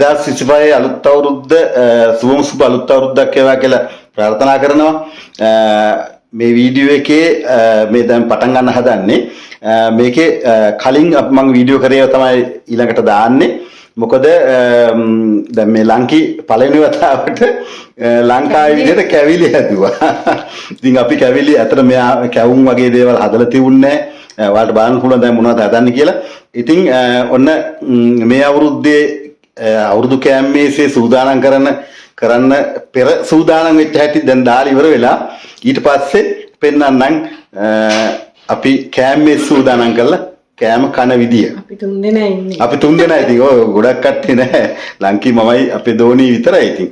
2025 අලුත් අවුරුද්ද සුබම සුබ අලුත් අවුරුද්දක් වේවා කියලා ප්‍රාර්ථනා කරනවා. මේ වීඩියෝ එකේ මේ දැන් පටන් ගන්න හදන්නේ මේකේ කලින් මම වීඩියෝ කරේ තමයි ඊළඟට දාන්නේ. මොකද දැන් මේ ලංකී පළවෙනි වතාවට ලංකාවේ විදිහට කැවිලි හැදුවා. ඉතින් අපි කැවිලි අතර මෙයා කැවුම් වගේ දේවල් හදලා තිබුණේ නැහැ. ඔයාලට බලන්න පුළුවන් දැන් මොනවද හදන්නේ කියලා. ඉතින් ඔන්න මේ අවුරුද්දේ අවුරුදු කෑමේසේ සූදානම් කරන්න පෙර සූදානම් වෙච්ච හැටි දැන් දාලා ඉවර වෙලා ඊට පස්සේ පෙන්නන්නම් අපි කෑමේ සූදානම් කරලා කෑම කන විදිය. අපි තුන් දෙනා ඉන්නේ. අපි තුන් දෙනා ඉතින් ඔය ගොඩක් කට්ටිය නැහැ. ලංකී මමයි අපේ දෝණී විතරයි ඉතින්.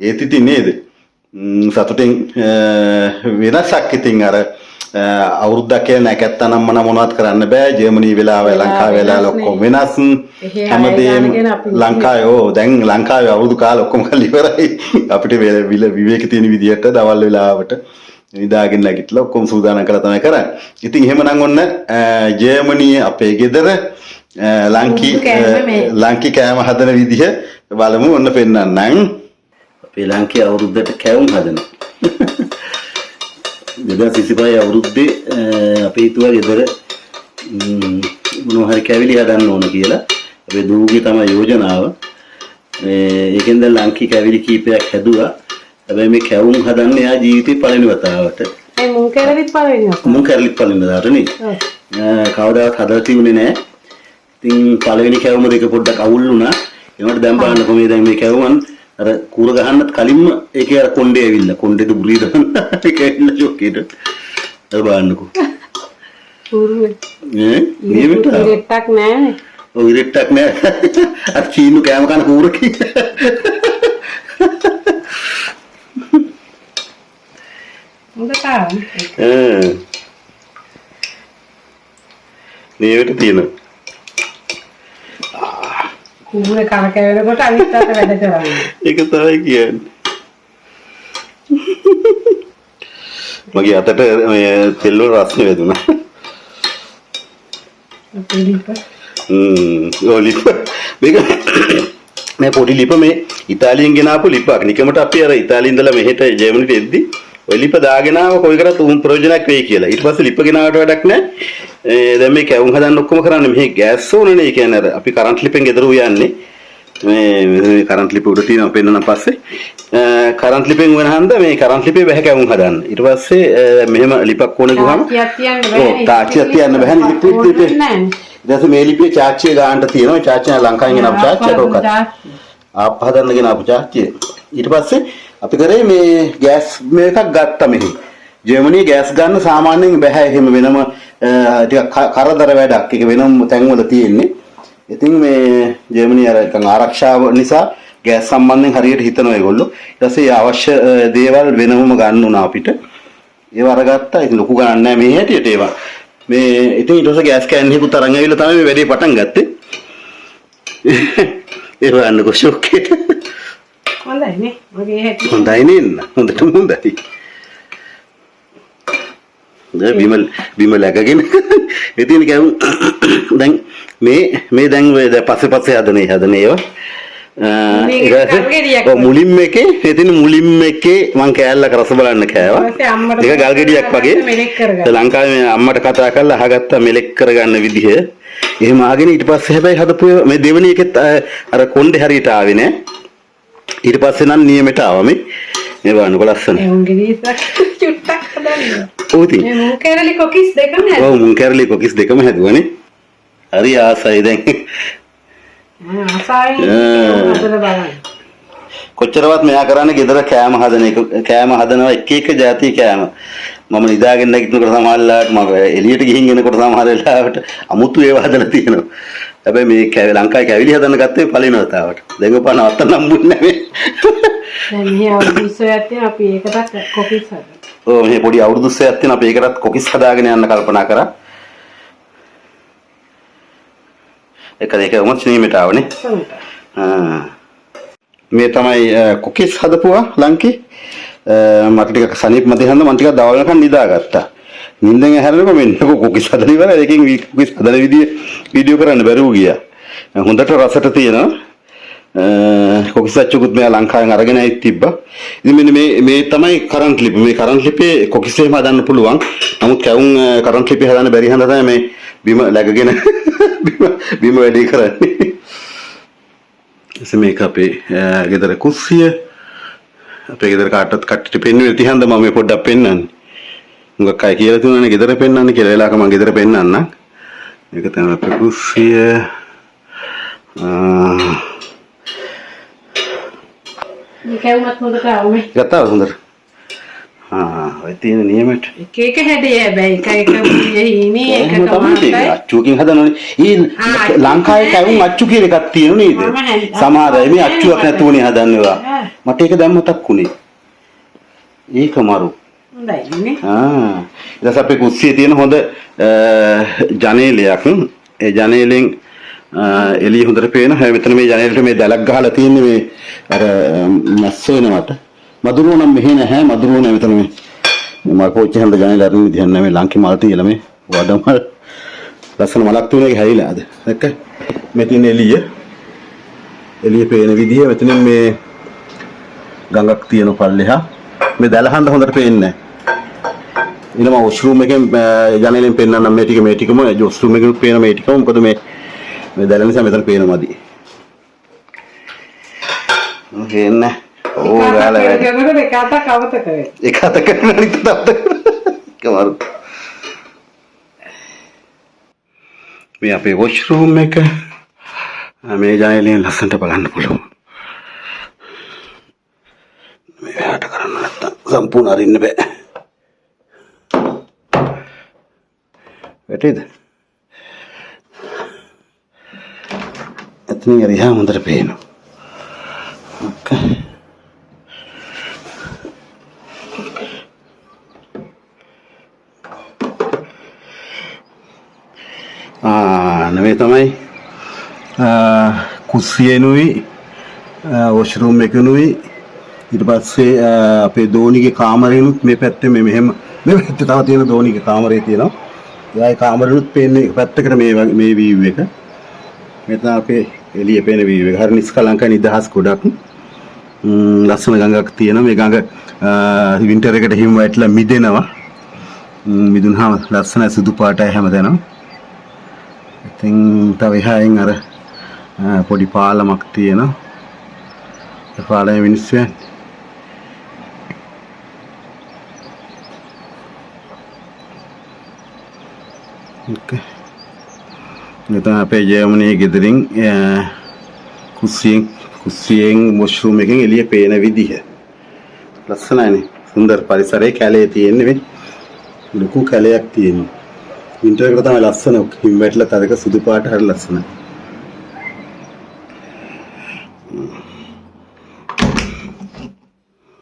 ඒත් ඉතින් නේද? සතුටින් වෙනසක් ඉතින් අර අවුරුද්දක් කියලා නැකත්තනම් මොනවත් කරන්න බෑ. ජර්මනි වෙලාව ලංකාව වෙලාව ඔක්කොම වෙනස්. හැමදේම ලංකාවේ දැන් ලංකාවේ අවුරුදු කාලෙ ඔක්කොම කරලා ඉවරයි. අපිට විවේක තියෙන විදියට දවල් වෙලාවට නිදාගෙන නැගිටලා ඔක්කොම සූදානම් කරලා තමයි කරන්නේ. ඉතින් එහෙමනම් ඔන්න ජර්මනියේ අපේ ගෙදර ලංකී කෑම හදන විදිහ බලමු. ඔන්න පෙන්නන්නම්. අපේ ලංකී අවුරුද්දට කෑවුම් හදනවා. 2025 අවුරුද්දේ අපි හිතුවා ගෙදර මොනවා හරි කැවිලි හදන්න ඕන කියලා. අපේ දූගේ තමයි යෝජනාව. ඒකෙන් දැන් ලංකී කැවිලි කීපයක් හැදුවා. හැබැයි මේ කැවුම් හදන්න එයා ජීවිතේ පළවෙනි වතාවට. ඒ මුං කැරලිත් පළවෙනි වතාවට. මුං කැරලිත් පළවෙනි වතාවට නේ. කවදාවත් හදලා තිබුණේ නැහැ. ඉතින් පළවෙනි කැවුම දෙක පොඩ්ඩක් අවුල් වුණා. ඒකට දැන් බලන්නකො මේ දැන් මේ කැවුමන් අර කූර ගහන්නත් කලින්ම ඒකේ අර කොණ්ඩේ ඇවිල්ලා කොණ්ඩේට බුලී දාන්න ඒක ඇවිල්ලා ෂොක්කේට අර බලන්නකො. කූරුවේ. නියමිත. ඉරෙට්ටක් නැහැනේ. ඔව් ඉරෙට්ටක් නැහැ. අර චීනු කෑම කන කූරකේ. නියමිත තියෙනවා. කුඹුරේ කන කැවෙනකොට අනිත් අත වැඩ කරන්නේ. ඒක තමයි කියන්නේ. මගේ අතට මේ තෙල් වල රස්නේ වැදුනා. ලිප. මේක මේ පොඩි ලිප මේ ඉතාලියෙන් ගෙනාපු ලිපක්. නිකමට අපි අර ඉතාලියෙන් ඉඳලා මෙහෙට ජර්මනිට එද්දි ඔය ලිප දාගෙන ආව කොයි කරත් උන් ප්‍රයෝජනයක් වෙයි කියලා. ඊට පස්සේ ලිප ගෙනාවට වැඩක් නැහැ. දැන් මේ කැවුම් හදන්න ඔක්කොම කරන්නේ මෙහි ගෑස් ඕනනේ. ඒ කියන්නේ අර අපි කරන්ට් ලිපෙන් ගෙදර යන්නේ. මේ කරන්ට් ලිප උඩ තියෙනවා පෙන්නන පස්සේ කරන්ට් ලිපෙන් වෙන හන්ද මේ කරන්ට් ලිපේ බෑ කැවුම් හදන්න. ඊට පස්සේ මෙහෙම ලිපක් ඕනේ ගුවම තාක්ෂියක් තියන්න බෑ නේ. ලිපේ දැන් මේ ලිපේ චාර්ජ්‍ය ගන්නට තියෙනවා. චාර්ජ්‍ය ලංකාවෙන් ගෙනාපු චාර්ජ්‍යයක් ඔක්කත්. ආප් හදන්න ගෙනාපු චාර්ජ්‍ය. ඊට පස්සේ අපි කරේ මේ ගෑස් මේකක් ගත්තා මෙහි. ජර්මනියේ ගෑස් ගන්න සාමාන්‍යයෙන් බෑ. එහෙම වෙනම ටිකක් කරදර වැඩක්. ඒක වෙනම තැන්වල තියෙන්නේ. ඉතින් මේ ජර්මනිය අර නිකන් ආරක්ෂාව නිසා ගෑස් සම්බන්ධයෙන් හරියට හිතනවා ඒගොල්ලෝ. ඊට පස්සේ අවශ්‍ය දේවල් වෙනම ගන්න උනා අපිට. ඒව අරගත්තා. ඉතින් ලොකු ගණන් නැහැ මේ හැටියට ඒවා. මේ ඉතින් ඊට පස්සේ ගෑස් කෑන් එකක් තරන් ඇවිල්ලා තමයි මේ වැඩේ පටන් ගත්තේ. ඒක වන්නකො ෂොක්කේට. හොඳයි නේ. මගේ හැටි. හොඳයි නේන්න. හොඳටම හොඳයි. දැන් බිම läගගෙන ඉතින් කැවුම් දැන් මේ දැන් පස්සේ හදන ඒවා මුලින් මේකේ ඉතින් මුලින් මේකේ මං කෑල්ලක රස බලන්න කෑවා. ඒක ගල් ගෙඩියක් වගේ ලංකාවේ අම්මට කතා කරලා අහගත්තා මෙලෙක් කරගන්න විදිහ. එහෙම ආගෙන ඊට පස්සේ හැබැයි හදපු මේ දෙවෙනි එකෙත් අර කොණ්ඩේ හරියට ආවේ නෑ. ඊට පස්සේ නම් නියමෙට ආවා මේ බලන්නකො ලස්සන. ඒ උන්ගේ දීසක් චුට්ටක් හදන්න. ඔව් ඉතින්. මේ මුං කැරලි කොකිස් දෙකම හැදුවා. ඔව් මුං කැරලි කොකිස් දෙකම හැදුවානේ. හරි ආසයි දැන්. ආසයි. හදලා බලන්න. කොච්චරවත් මෙයා කරන්නේ ගෙදර කෑම හදන එක කෑම හදනවා එක જાති කෑම. මම නිදාගෙන නැගිටිනකොට සමහරවිට මම එළියට ගිහින් එනකොට සමහර වෙලාවට අමුතු ඒවා හදලා තියෙනවා. හැබැයි මේ ලංකාවේ කැවිලි හදන්න ගත්තේ පළවෙනි වතාවට. දැන් ඔපා නවත්ත නම්බුන්නේ නැහැ. දැන් මේ අවුරුදු 20ක් තියෙන අපි ඒකටත් කොකිස් හදනවා. ඔව් මේ පොඩි අවුරුදු 20ක් තියෙන අපි ඒකටත් කොකිස් හදාගෙන යන්න කල්පනා කරා. ඒක දෙකම ස්නීමට ආවනේ. මේ තමයි කොකිස් හදපුවා ලංකේ. මට ටිකක් සනීප මැද හන්ද මම ටිකක් දවල් වෙනකන් නිදාගත්තා. නිින්දෙන් ඇහැරෙනකොට මෙන්න කොකිස් හදලා ඉවරයි. ඒකෙන් කොකිස් හදන විදිය වීඩියෝ කරන්න බැරුව ගියා. හොඳට රසට තියෙනවා. කොකිස් අච්චුකුත් මේ ලංකාවෙන් අරගෙන ආයිත් තිබ්බා. ඉතින් මෙන්න මේ තමයි කරන්ට් ලිපි. මේ කරන්ට් ලිපේ කොකිස් එහෙම හදන්න පුළුවන්. නමුත් කැවුම් කරන්ට් ලිපි හදන්න බැරි හන්ද තමයි මේ බිම läගගෙන බිම වැඩි කරන්නේ. එසේ මේක අපේ ගෙදර කුස්සිය. අපේ ගෙදර කාටවත් කට්ටිට පෙන්වෙන්නේ නැති හන්ද මම මේ පොඩ්ඩක් පෙන්නන්නේ. මුගක් අය කියලා තුනනේ ගෙදර පෙන්නන්නේ කියලා. වෙලාවක මම ගෙදර පෙන්නන්නම්. මේක තමයි අපේ කුස්සිය. කැවුමත් හොඳට ආවනේ. ගත්තා හොඳට. ඔය තියෙන නියමයට. එක හැඩය හැබැයි එක බුලියේ ඉන්නේ එක තමයි. අච්චුවකින් හදනවනේ. ඊ ලංකාවේ කැවුම් අච්චු කියලා එකක් තියෙනු නේද? සමහර අය මේ අච්චුවක් නැතුවනේ හදන්නේවා. මට ඒක දැන් මතක් වුණේ. ඒක මරු. හොඳයි නේ. ඊට අපේ කුස්සියේ තියෙන හොඳ ජනේලයක්. ඒ ජනේලෙන් එළිය හොඳට පේන. හැබැයි මෙතන මේ ජනේලෙට මේ දැලක් ගහලා තියෙන්නේ මේ අර මැස්ස වෙනවට. මදුරුව නම් මෙහෙ නැහැ. මදුරුව නැහැ මෙතන මේ මල් පෝච්චි හන්ද ජනේල අරින්න විදිහක් නැහැ. මේ ලංකේ මල් තියලා මේ වඩමල් ලස්සන මලක් තුනේ එක හැරිලා ආද. දැක්ක? මේ තියෙන එළිය පේන විදිහ මෙතනින් මේ ගඟක් තියෙන පල්ලෙහා මේ දැල හන්ද හොඳට පේන්නේ නැහැ. ඊළම වොෂ්රූම් එකෙන් ජනේලෙන් පෙන්නන්න මේ ටිකම වොෂ්රූම් එකෙන් පේන මේ ටිකම මොකද මේ දැල නිසා මෙතන පේන මදි. ඕකේන්න. ඕ ගාලා වැඩ. එක අතක් අවත කරේ. එක අතක් කරන අනිත් අතක්. කවර. මේ අපේ වොෂ්රූම් එක මේ ජනේලෙන් ලස්සනට බලන්න පුළුවන්. මේ වැට කරන්න නැත්තම් සම්පූර්ණ අරින්න බෑ. වැටේද? එතනින් හරිහා හොඳට පේනවා. ඕකේ. නෙමෙයි තමයි කුස්සියනුයි වොෂ්රූම් එකනුයි ඊට පස්සේ අපේ දෝනිගේ කාමරේනුත් මේ පැත්තේ මේ මෙහෙම මේ පැත්තේ තව තියෙන දෝනිගේ කාමරේ තියෙනවා. එයාගේ කාමරේනුත් පේන්නේ එක පැත්තකට මේ වීව් එක. මෙතන අපේ එළිය පේන වීව් එක. හරි නිස්කලංක නිදහස් ගොඩක්. ලස්සන ගඟක් තියෙනවා. මේ ගඟ වින්ටර් එකට හිම වැටලා මිදෙනවා. මිදුනහම ලස්සන සුදු පාටයි හැමදැනම. ඉතින් තව එහායින් අර පොඩි පාලමක් තියෙනවා. ඒ පාලමේ මිනිස්සු යන්නේ. ඕකේ. මෙතන අපේ ජර්මනියේ ගෙදරින් කුස්සියෙන් වොෂ්රූම් එකෙන් එළිය පේන විදිහ. ලස්සනයිනේ. සුන්දර පරිසරයේ කැලේ තියෙන්නේ මේ. ලොකු කැලයක් තියෙනවා. වින්ටර් එකට තමයි ලස්සන හිම් වැටලා තදක සුදු පාට හරි ලස්සනයි.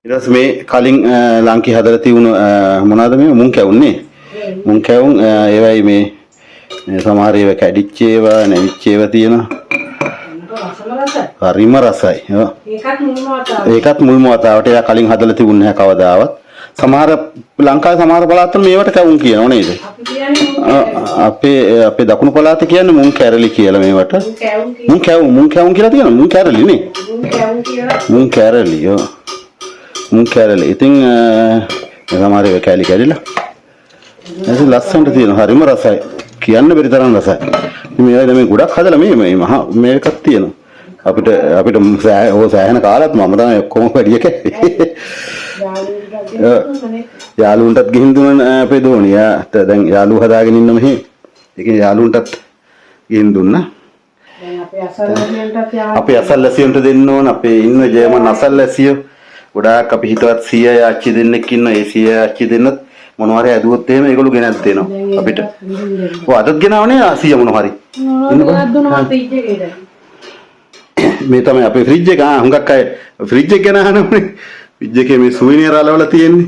ඊට පස්සේ මේ කලින් ලංකේ හදලා තියුණු මොනවාද මේ මුං කැවුන්නේ? මුං කැවුම් ඒවයි මේ සමහර ඒවා කැඩිච්ච ඒවා නැවිච්ච ඒවා තියෙනවා. හරිම රසයි. ඒකත් මුල්ම වතාවට එයා කලින් හදලා තිබුණ නැහැ කවදාවත්. සමහර ලංකාවේ සමහර පළාත්වල මේවට කැවුම් කියනවා නේද? අපේ දකුණු පළාතේ කියන්නේ මුං කැරලි කියලා මේවට. මුං කැවුම් කියලා තියෙනවා. මුං කැරලි නේ. මුං කැරලි. මුං කැරලි. ඉතින් සමහර ඒවා කැලි කැඩිලා. ඒක ලස්සනට තියෙනවා. හරිම රසයි. කියන්න බැරි තරම් රසයි. ඉතින් මේවා මේ ගොඩක් හදලා මේ මහා මේකක් තියෙනවා. අපිට සෑහෙන කාලයක් මම තමයි ඔක්කොම වැඩි එක. යාළුවන්ටත් ගිහින් දුන්න අපේ දෝනියා. දැන් යාළුවෝ හදාගෙන ඉන්න මෙහි. ඒකේ යාළුවන්ටත් ගිහින් දුන්නා. අපේ අසල්වැසියන්ට දෙන්න ඕන. අපේ ඉන්න ජර්මන් අසල්වැසියෝ ගොඩාක් අපි හිතවත් 100 ආච්චි දෙන්නෙක් ඉන්නවා. ඒ 100 ආච්චි දෙන්නත් මොනවා හරි ඇදුවොත් එහෙම ඒගොල්ලෝ ගෙනත් දෙනවා අපිට. ඔය අදත් ගෙනාවනේ 100 මොනවා හරි. මේ තමයි අපේ ෆ්‍රිජ් එක. හුඟක් අය ෆ්‍රිජ් එක ගැන අහනවනේ. ෆ්‍රිජ් එකේ මේ සුවිනියර් අලවල තියෙන්නේ.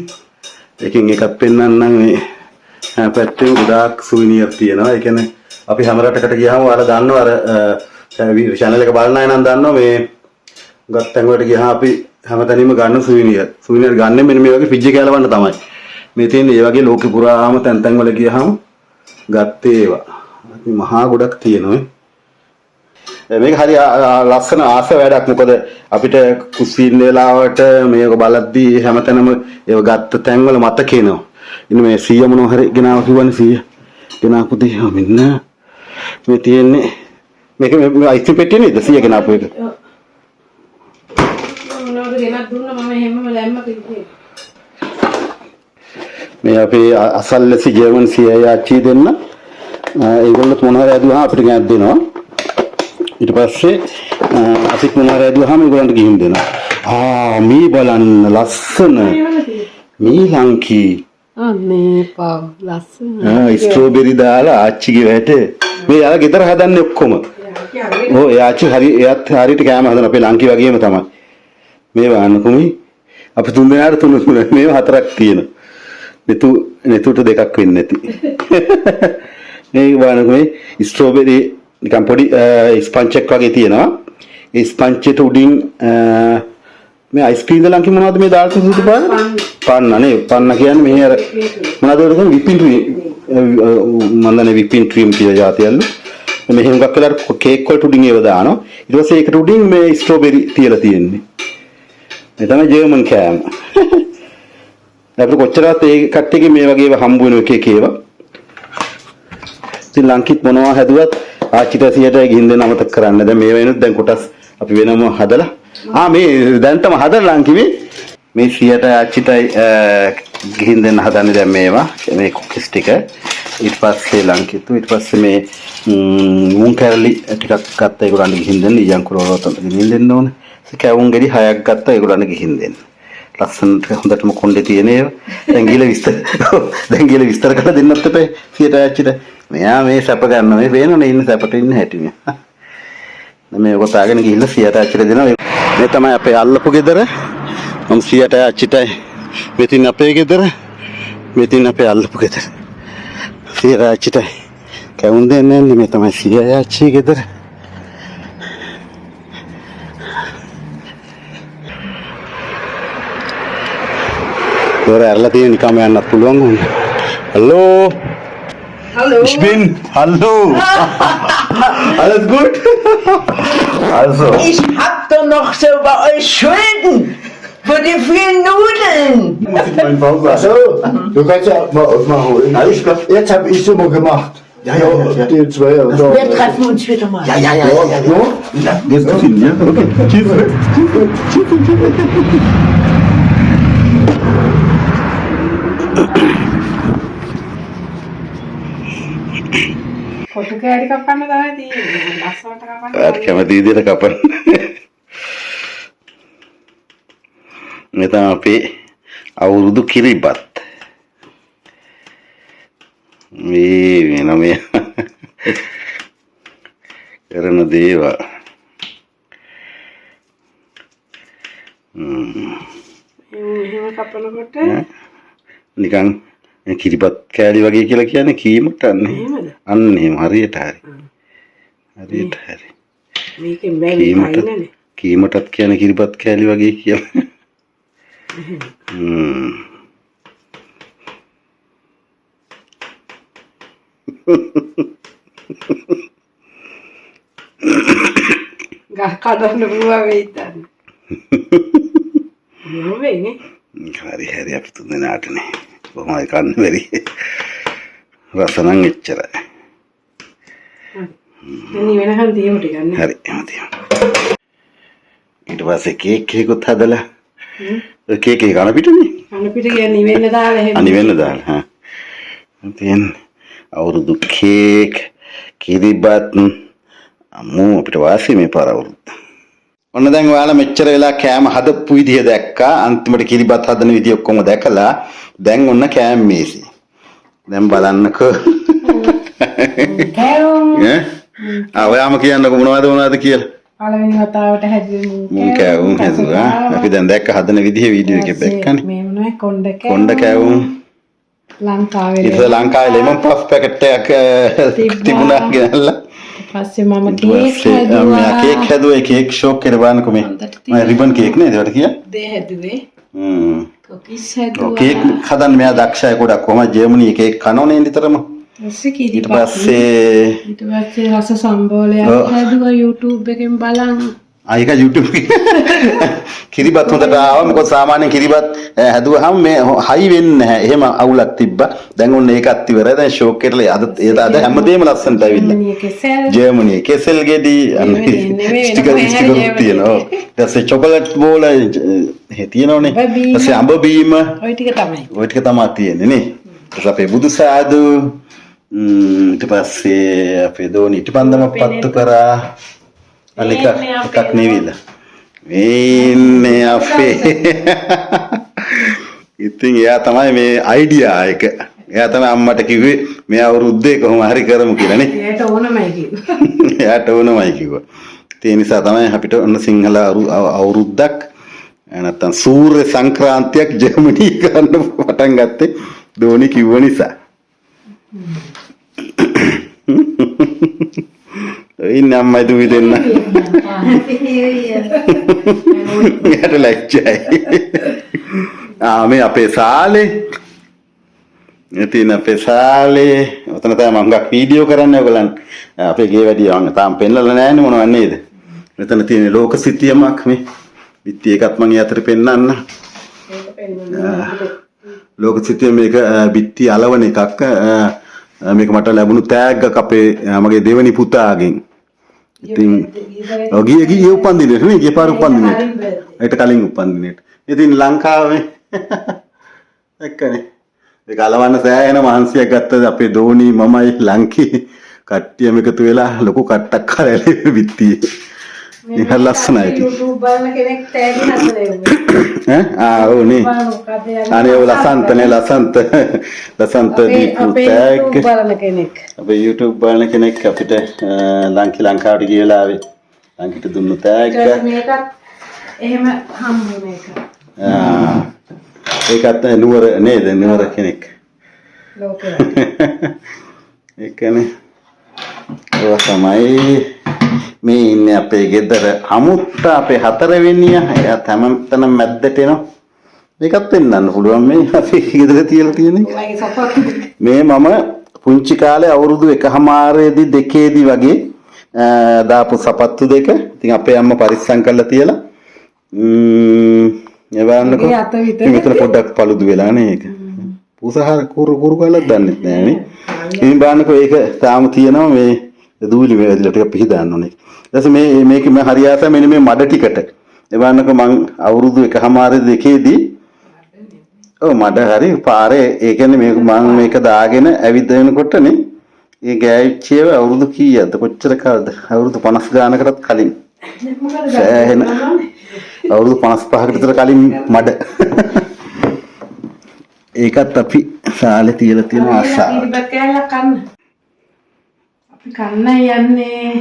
එකෙන් එකක් පෙන්නන්නම් මේ පැත්තේ ගොඩාක් සුවිනියර් තියෙනවා. ඒ කියන්නේ අපි හැම රටකට ගියාම ඔයාලා දන්නවා අර channel එක බලන අය නම් දන්නවා මේ ගත්තන් වලට ගියාම අපි හැමතැනම ගන්න සුවිනියර්. සුවිනියර් ගන්න මෙන්න මේ වගේ ෆ්‍රිජ් එක ඇලවන්න තමයි. මේ තියෙන මේ වගේ ලෝකෙ පුරාම තැන් වල ගියාම ගත්තේ ඒවා. අපි මහා ගොඩක් තියෙනවා. මේක හරි ලස්සන ආස වැඩක්. මොකද අපිට කුස්සින් වෙලාවට මේක බලද්දී හැමතැනම ඒව ගත්ත තැන්වල මතකේනවා. ඉතින් මේ 100 මොනවා හරි ගෙනාව කිව්වනේ 100 ගෙනාපු දේ මෙන්න මේ තියෙන්නේ. මේක මේ අයිස් පෙට්ටිය නේද 100 ගෙනාපු එක? මොනවද ගෙනත් දුන්නා මම හැමම දැම්ම කිව්වේ. මේ අපේ අසල්ලසි ජර්මන් සියයි ආච්චි දෙන්න ඒගොල්ලෝ මොනවා හරි ඇදුවා අපිට ගෙනත් දෙනවා. ඊට පස්සේ අපිට මොනවා හරි ඇදුවාම ඒගොල්ලන්ට ගිහින් දෙනවා. මේ බලන්න ලස්සන මේ ලංකී අනේ පාව ලස්සන. ස්ට්‍රෝබෙරි දාලා ආච්චිගේ වැට මේ යාලා ගෙදර හදන්නේ ඔක්කොම. ඔව් ඒ ආච්චි එයාත් හරියට කෑම හදන අපේ ලංකී වගේම තමයි. මේ වන්නකොමි අපි තුන් දෙනාට තුන මේව හතරක් තියෙනවා. නෙතුට දෙකක් වෙන්නේ නැති. මේ වන්නකොමි ස්ට්‍රෝබෙරි නිකන් පොඩි ස්පන්ච් එකක් වගේ තියෙනවා. ඒ ස්පන්ච් එක උඩින් මේ අයිස්ක්‍රීම් දලන්කි මොනවද මේ දාලා සුදු පාන? පන්න නේ. පන්න කියන්නේ මේ අර මොනවද ඒක විපින් ක්‍රීම්. මන්දනේ විපින් ක්‍රීම් කියලා જાතියල්ලු. මේ හුඟක් වෙලාවට කේක් වලට උඩින් ඒව දානවා. ඊට පස්සේ ඒකට උඩින් මේ ස්ට්‍රෝබෙරි තියලා තියෙන්නේ. මේ තමයි ජර්මන් කෑම. අපිට කොච්චරවත් ඒ කට්ටියගේ මේ වගේ ඒවා හම්බ වෙන එක ඒවා. ඉතින් ලංකිත් මොනවා හැදුවත් ආච්චිට 100ට ගිහින් දෙන්න අමතක කරන්න. දැන් මේ වෙනුත් දැන් කොටස් අපි වෙනම හදලා මේ දැන්ටම හදලා ලංකිමේ මේ 100ට ආච්චිටයි ගිහින් දෙන්න හදන්නේ දැන් මේවා මේ කුකිස් ටික. ඊට පස්සේ ලංකිතු ඊට පස්සේ මේ මුං කැරලි ටිකක් ගත්තා ඒගොල්ලන්ට ගිහින් දෙන්න. ඊයන් කුරවලට ගිහින් දෙන්න ඕනේ. කැවුම් ගෙඩි 6ක් ගත්තා ඒගොල්ලන්ට ගිහින් දෙන්න. ලස්සනට හොඳටම කොණ්ඩේ තියෙන ඒවා. දැන් ගිහලා විස්තර කරලා දෙන්නත් එපා 100ට ආච්චිට. මෙයා මේ සැප ගන්න මේ වෙනෝනේ ඉන්න සැපට ඉන්න හැටි මේ. මේ කොටාගෙන ගිහිල්ලා 100ට ආච්චිට දෙනවා. මේ තමයි අපේ අල්ලපු ගෙදර. මම 100ට ආච්චිටයි මෙතින් අපේ ගෙදර. මෙතින් අපේ අල්ලපු ගෙදර. 100ට ආච්චිටයි කැවුම් දෙන්නේ නැහැ. මේ තමයි 100 ආච්චි ගෙදර. දොර ඇරලා තියෙන නිකම්ම යන්නත් පුළුවන් වුණා. Hello. Hallo. Ich bin. Hallo. Alles gut? Also. Ich hab doch noch so bei euch Schulden für die vielen Nudeln. Muss ich meinen Bauch sagen. So, du kannst ja mal holen. Alles klar. Jetzt habe ich es immer gemacht. Ja. Die zwei. Wir treffen uns wieder mal. Ja. Gehst du hin, ja? Okay. Tschüss. කොටු කෑලි කපන්න තමයි තියෙන්නේ. ලස්සනට කපන්න. ආත් කැමති විදිහට කපන්න. මේ තමයි අපේ අවුරුදු කිරිබත්. මේ කරන දේවල්. එහෙම කපනකොට නිකන් කිරිබත් කෑලි වගේ කියලා කියන්නේ කීමට අන්නේ. අන්න එහෙම හරියට හරි. මේකෙන් බැරි නෑනේ. කීමටත් කියන්නේ කිරිබත් කෑලි වගේ කියලා. ගහ කඩන්න පුළුවන් වෙයි තන්නේ. නෙවෙයිනේ. හරි අපි තුන් දෙනාටනේ. කොහොමයි කන්න බැරි. රස නම් එච්චරයි. එනි වෙනකන් තියමු ටිකක් නේ. හරි එහෙම තියමු. ඊට පස්සේ කේක් එකකුත් හදලා. කේක් එක කන පිටනේ. කන පිට කියන්නේ නිවෙන්න දාලා එහෙම. නිවෙන්න දාලා. තියෙන්නේ අවුරුදු කේක් කිරිබත් අම්මෝ අපිට වාසිය මේ පාර අවුරුද්ද. ඔන්න දැන් ඔයාලා මෙච්චර වෙලා කෑම හදපු විදිය දැක්කා. අන්තිමට කිරිබත් හදන විදිය ඔක්කොම දැකලා දැන් ඔන්න කෑම මේසි. දැන් බලන්නකෝ. කෑවුම්. ඔයාම කියන්නකෝ මොනවද කියලා. පළවෙනි වතාවට හැදුවේ මුන් කෑවුම් හැදුවා. අපි දැන් දැක්ක හදන විදිය වීඩියෝ එකේ දැක්කනේ. මේ මොනවයි කොණ්ඩ කොණ්ඩ කෑවුම්. ලංකාවේ ඉතින් ලංකාවේ ලෙමන් පෆ් පැකට් එකක් තිබුණා ගෙනල්ලා. පස්සේ මම කේක් හැදුවා. කේක් ෂෝක් කරේ බලන්නකෝ මේ. මම රිබන් කේක් නේද ඒවට කියන්නේ? දේ හැදුවේ. කොකිස් ඔව් හැදුවා. කේක් හදන්න මෙයා දක්ෂයි ගොඩක්. කොහමද ජර්මනියේ කේක් කනෝනේ නිතරම. ඊට පස්සේ ඊට පස්සේ රස සම්බෝලයක් හැදුවා YouTube එකෙන් බලන්. ආයක YouTube කිරිබත් හොඳට ආවා. මොකද සාමාන්‍යයෙන් කිරිබත් හැදුවාම මේ හයි වෙන්නේ නැහැ. එහෙම අවුලක් තිබ්බා. දැන් ඔන්න ඒකත් ඉවරයි. දැන් ෂෝක් එකටලා අද හැමදේම ලස්සනට ඇවිල්ලා. ජර්මනියේ කෙසෙල් ගෙඩි ස්ටිකර් තියෙනවා. ඊට පස්සේ චොකලට් බෝල තියෙනවනේ. ඊට පස්සේ අඹ බීම ওই ටික තමයි තියෙන්නේ නේ. ඊට අපේ බුදු සාදු ඊට පස්සේ අපේ දෝනි ඉටිපන්දම පත්තු කරා. අනික එකක් නෙවිද මේන්නේ අපේ ඉතින් එයා තමයි මේ අයිඩියා එක. එයා තමයි අම්මට කිව්වේ මේ අවුරුද්දේ කොහොම හරි කරමු කියලා නේ. එයාට ඕනමයි කිව්වා. එයාට ඕනමයි කිව්වා. ඒ නිසා තමයි අපිට ඔන්න සිංහල අවුරුද්දක් නැත්තම් සූර්ය සංක්‍රාන්තියක් ජර්මනි කරන්න පටන් ගත්තේ දෝනි කිව්ව නිසා. ඉන්න අම්මයි දුවි දෙන්න. මෙයාට ලැජ්ජයි. මේ අපේ සාලේ. ඉතින් අපේ සාලේ ඔතන තමයි මම ගක් වීඩියෝ කරන්නේ ඔයගලන්. අපේ ගේ වැඩි යවන්න තාම පෙන්නලා නැහැනේ මොනවද නේද? මෙතන තියෙන ලෝක සිතියමක් මේ. පිටි එකත් මම ඊතර පෙන්නන්න. ලෝක සිතිය මේක පිටි අලවන එකක්. මේක මට ලැබුණු තෑග්ගක් අපේ මගේ දෙවෙනි පුතාගෙන්. ඉතින් ගියේ උපන්දිනේට නේ ගිය පාර උපන්දිනේට. ඒකට කලින් උපන්දිනේට. ඉතින් ලංකාවේ එක්කනේ. ඒක අලවන්න සෑහෙන මහන්සියක් ගත්තද අපේ දෝනි මමයි ලංකේ කට්ටියම එකතු වෙලා ලොකු කට්ටක් කරලා බිත්තියේ. ඒක ලස්සනයි. YouTube බලන කෙනෙක් තෑගි හදලා ඕනේ. අනේ ඔය ලසන්තනේ ලසන්ත දීපු තෑග් බලන කෙනෙක්. අපේ YouTube බලන කෙනෙක් අපිට ලංකාවට ගිය වෙලාවේ ලංකිට දුන්නු තෑග්. මේකත් එහෙම හම්බුන එක. ඒකත් නුවර නේද? නුවර කෙනෙක්. ලෝකේ. ඒකනේ. ඔය තමයි මේ ඉන්නේ අපේ ගෙදර අමුත්ත අපේ හතරවෙනිය. එයා තමතන මැද්දට එනවා. මේකත් පෙන්වන්න පුළුවන් මේ අපේ ගෙදර තියලා තියෙන්නේ. මේ මම පුංචි කාලේ අවුරුදු 1මාරේදී 2ේදී වගේ දාපු සපත්තු දෙක. ඉතින් අපේ අම්මා පරිස්සම් කරලා තියලා එවන්නකො. මෙතන පොඩ්ඩක් paludu වෙලා නේ ඒක. පුසහර කුරු කලක් දන්නෙත් නෑ නේ. ඉතින් බලන්නකො ඒක තාම තියෙනවා මේ දූලි වේදලා ටික පිහදාන්න ඕනේ. ඊට පස්සේ මේක මම හරියට මෙන්න මේ මඩ ටිකට එවන්නකො මං අවුරුදු 1මාරේදී 2ේදී මඩ හරි පාරේ ඒ කියන්නේ මම මේක දාගෙන ඇවිදිනකොටනේ ඒ ගෑවිච්චේව අවුරුදු කීයක්ද කොච්චර කාලද අවුරුදු 50 ගානකටත් කලින් සෑහෙන අවුරුදු 55කට විතර කලින් මඩ ඒකත් අපි සාලේ තියලා තියෙන ආසාව. ඉතින් කෑල්ලක් කන්න. අපි කන්න යන්නේ.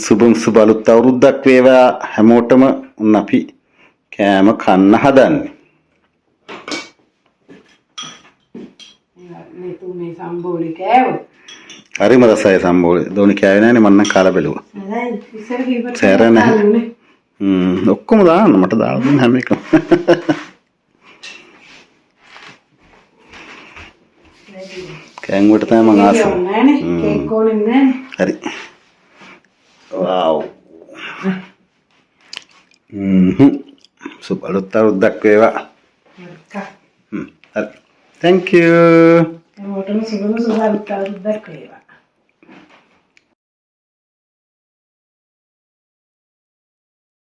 සුබ අලුත් අවුරුද්දක් වේවා හැමෝටම. උන් අපි කෑම කන්න හදන්නේ. මේ සම්බෝලි කෑවෝ. හරිම රසයි සම්බෝලි. දෝනි කෑවේ නැනේ මම නම් කාලා බැලුවා. හරි ඉස්සර කීපට සෑර නැහැ. ඔක්කොම දාන්න මට දාලා දුන්න හැම එකම. කෑංගුවට තමයි මම ආස. නෑනේ කේක් ඕනේ නෑනේ. හරි. වව්. සුබ අලුත් අවුරුද්දක් වේවා. හරි. Thank you. හැමෝටම සුබ අලුත් අවුරුද්දක් වේවා.